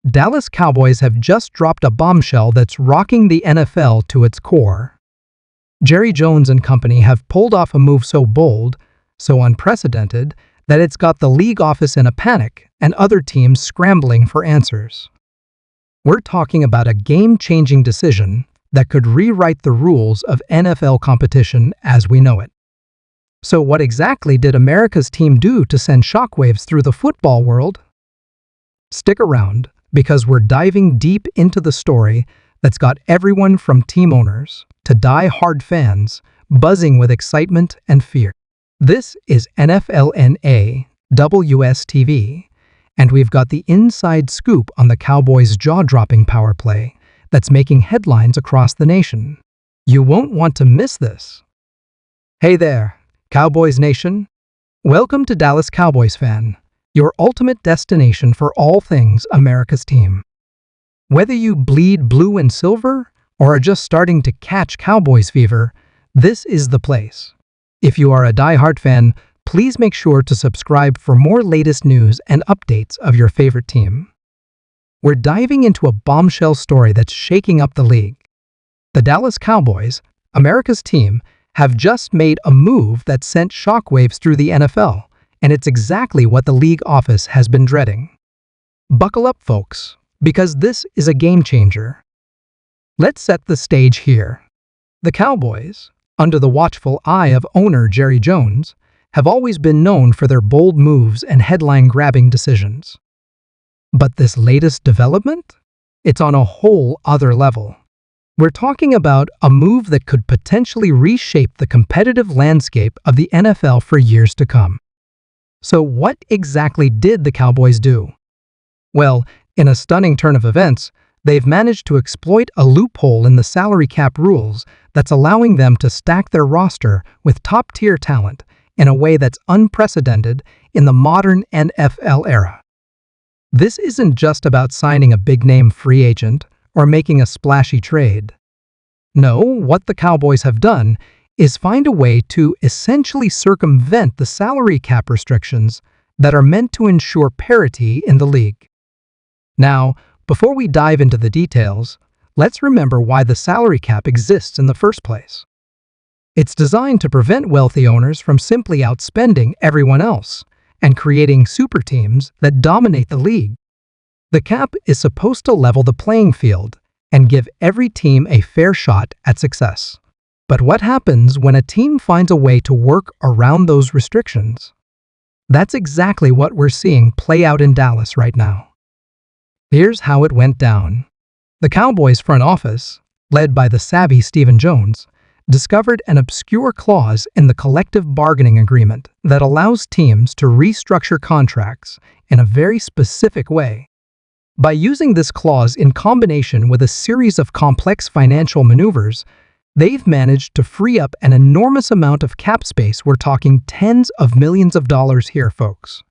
Dallas Cowboys have just dropped a bombshell that's rocking the NFL to its core. Jerry Jones and company have pulled off a move so bold, so unprecedented, that it's got the league office in a panic and other teams scrambling for answers. We're talking about a game-changing decision that could rewrite the rules of NFL competition as we know it. So what exactly did America's team do to send shockwaves through the football world? Stick around, because we're diving deep into the story that's got everyone from team owners to die-hard fans buzzing with excitement and fear. This is NFLNA WSTV, and we've got the inside scoop on the Cowboys' jaw-dropping power play that's making headlines across the nation. You won't want to miss this. Hey there, Cowboys Nation. Welcome to Dallas Cowboys Fan, your ultimate destination for all things America's team. Whether you bleed blue and silver or are just starting to catch Cowboys fever, this is the place. If you are a die-hard fan, please make sure to subscribe for more latest news and updates of your favorite team. We're diving into a bombshell story that's shaking up the league. The Dallas Cowboys, America's team, have just made a move that sent shockwaves through the NFL, and it's exactly what the league office has been dreading. Buckle up, folks, because this is a game changer. Let's set the stage here. The Cowboys, under the watchful eye of owner Jerry Jones, have always been known for their bold moves and headline-grabbing decisions. But this latest development? It's on a whole other level. We're talking about a move that could potentially reshape the competitive landscape of the NFL for years to come. So what exactly did the Cowboys do? Well, in a stunning turn of events, they've managed to exploit a loophole in the salary cap rules that's allowing them to stack their roster with top-tier talent in a way that's unprecedented in the modern NFL era. This isn't just about signing a big-name free agent or making a splashy trade. No, what the Cowboys have done is find a way to essentially circumvent the salary cap restrictions that are meant to ensure parity in the league. Now, before we dive into the details, let's remember why the salary cap exists in the first place. It's designed to prevent wealthy owners from simply outspending everyone else and creating super teams that dominate the league. The cap is supposed to level the playing field and give every team a fair shot at success. But what happens when a team finds a way to work around those restrictions? That's exactly what we're seeing play out in Dallas right now. Here's how it went down. The Cowboys front office, led by the savvy Stephen Jones, discovered an obscure clause in the collective bargaining agreement that allows teams to restructure contracts in a very specific way. By using this clause in combination with a series of complex financial maneuvers, they've managed to free up an enormous amount of cap space. We're talking tens of millions of dollars here, folks.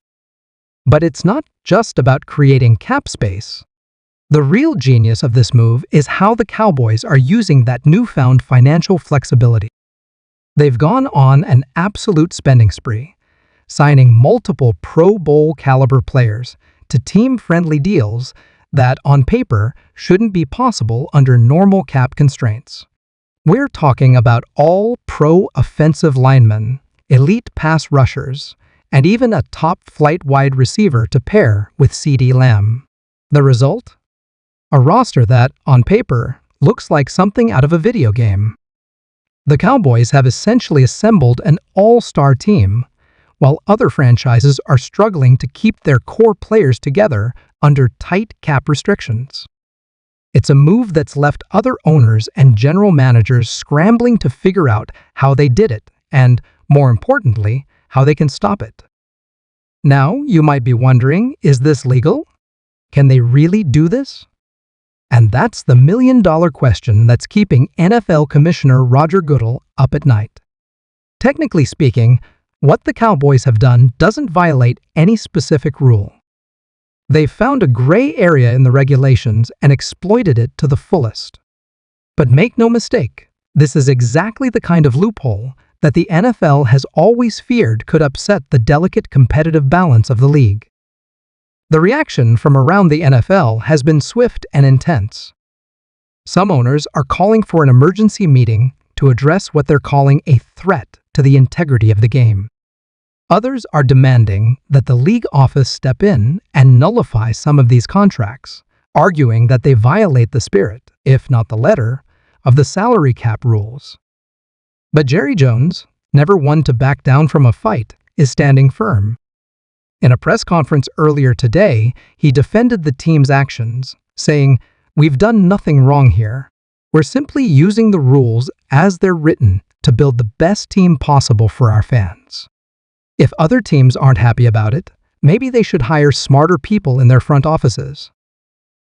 But it's not just about creating cap space. The real genius of this move is how the Cowboys are using that newfound financial flexibility. They've gone on an absolute spending spree, signing multiple Pro Bowl caliber players to team-friendly deals that, on paper, shouldn't be possible under normal cap constraints. We're talking about all pro offensive linemen, elite pass rushers, and even a top-flight wide receiver to pair with CeeDee Lamb. The result? A roster that, on paper, looks like something out of a video game. The Cowboys have essentially assembled an all-star team, while other franchises are struggling to keep their core players together under tight cap restrictions. It's a move that's left other owners and general managers scrambling to figure out how they did it and, more importantly, how they can stop it. Now, you might be wondering, is this legal? Can they really do this? And that's the million-dollar question that's keeping NFL Commissioner Roger Goodell up at night. Technically speaking, what the Cowboys have done doesn't violate any specific rule. They've found a gray area in the regulations and exploited it to the fullest. But make no mistake, this is exactly the kind of loophole that the NFL has always feared could upset the delicate competitive balance of the league. The reaction from around the NFL has been swift and intense. Some owners are calling for an emergency meeting to address what they're calling a threat to the integrity of the game. Others are demanding that the league office step in and nullify some of these contracts, arguing that they violate the spirit, if not the letter, of the salary cap rules. But Jerry Jones, never one to back down from a fight, is standing firm. In a press conference earlier today, he defended the team's actions, saying, "We've done nothing wrong here. We're simply using the rules as they're written to build the best team possible for our fans. If other teams aren't happy about it, maybe they should hire smarter people in their front offices."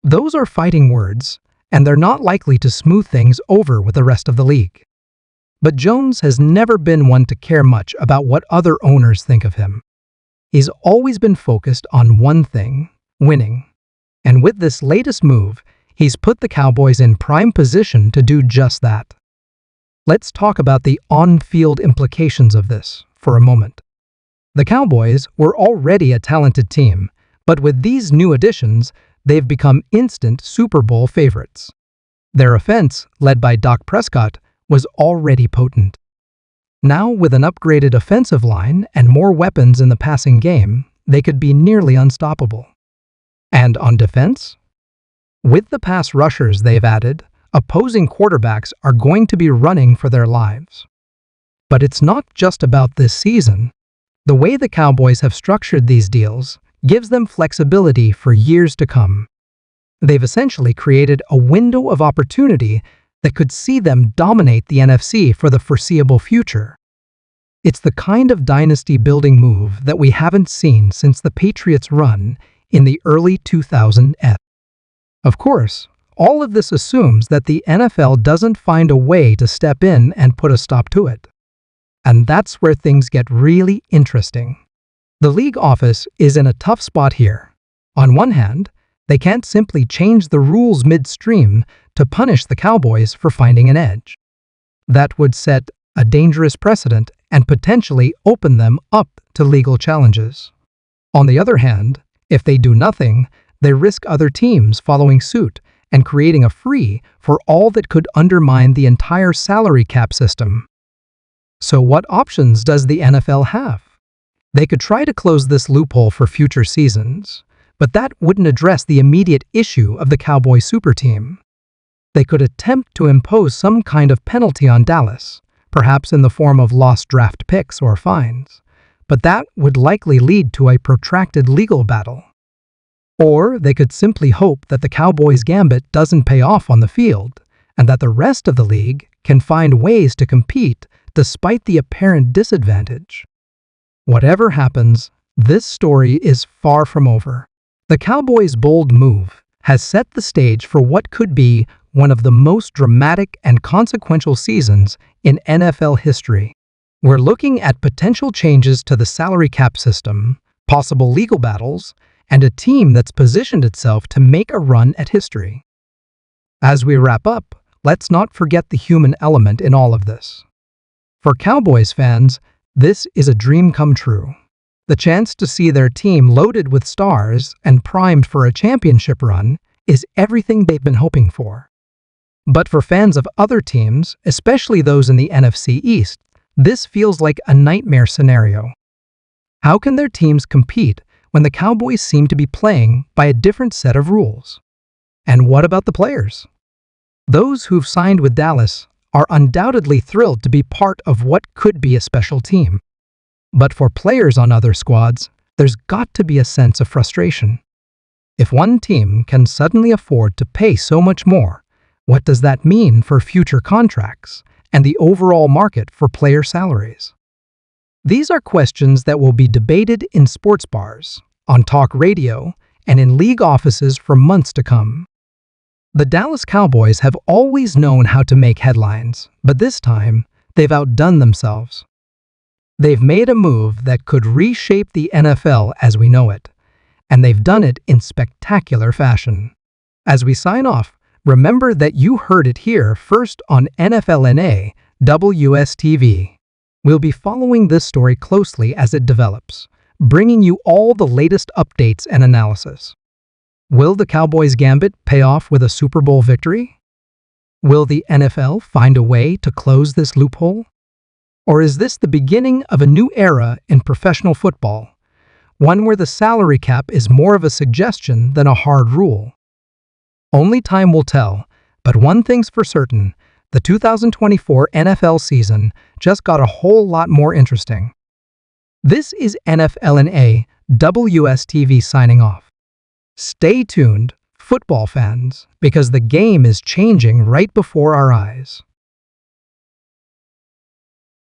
Those are fighting words, and they're not likely to smooth things over with the rest of the league. But Jones has never been one to care much about what other owners think of him. He's always been focused on one thing: winning. And with this latest move, he's put the Cowboys in prime position to do just that. Let's talk about the on-field implications of this for a moment. The Cowboys were already a talented team, but with these new additions, they've become instant Super Bowl favorites. Their offense, led by Dak Prescott, was already potent. Now, with an upgraded offensive line and more weapons in the passing game, they could be nearly unstoppable. And on defense? With the pass rushers they've added, opposing quarterbacks are going to be running for their lives. But it's not just about this season. The way the Cowboys have structured these deals gives them flexibility for years to come. They've essentially created a window of opportunity that could see them dominate the NFC for the foreseeable future. It's the kind of dynasty-building move that we haven't seen since the Patriots' run in the early 2000s. Of course, all of this assumes that the NFL doesn't find a way to step in and put a stop to it. And that's where things get really interesting. The league office is in a tough spot here. On one hand, they can't simply change the rules midstream to punish the Cowboys for finding an edge. That would set a dangerous precedent and potentially open them up to legal challenges. On the other hand, if they do nothing, they risk other teams following suit and creating a free-for-all that could undermine the entire salary cap system. So what options does the NFL have? They could try to close this loophole for future seasons, but that wouldn't address the immediate issue of the Cowboy super team. They could attempt to impose some kind of penalty on Dallas, perhaps in the form of lost draft picks or fines, but that would likely lead to a protracted legal battle. Or they could simply hope that the Cowboys' gambit doesn't pay off on the field, and that the rest of the league can find ways to compete despite the apparent disadvantage. Whatever happens, this story is far from over. The Cowboys' bold move has set the stage for what could be one of the most dramatic and consequential seasons in NFL history. We're looking at potential changes to the salary cap system, possible legal battles, and a team that's positioned itself to make a run at history. As we wrap up, let's not forget the human element in all of this. For Cowboys fans, this is a dream come true. The chance to see their team loaded with stars and primed for a championship run is everything they've been hoping for. But for fans of other teams, especially those in the NFC East, this feels like a nightmare scenario. How can their teams compete when the Cowboys seem to be playing by a different set of rules? And what about the players? Those who've signed with Dallas are undoubtedly thrilled to be part of what could be a special team. But for players on other squads, there's got to be a sense of frustration. If one team can suddenly afford to pay so much more, what does that mean for future contracts and the overall market for player salaries? These are questions that will be debated in sports bars, on talk radio, and in league offices for months to come. The Dallas Cowboys have always known how to make headlines, but this time, they've outdone themselves. They've made a move that could reshape the NFL as we know it, and they've done it in spectacular fashion. As we sign off, remember that you heard it here first on NFLNA WSTV. We'll be following this story closely as it develops, bringing you all the latest updates and analysis. Will the Cowboys' gambit pay off with a Super Bowl victory? Will the NFL find a way to close this loophole? Or is this the beginning of a new era in professional football, one where the salary cap is more of a suggestion than a hard rule? Only time will tell, but one thing's for certain, the 2024 NFL season just got a whole lot more interesting. This is NFLNA WSTV signing off. Stay tuned, football fans, because the game is changing right before our eyes.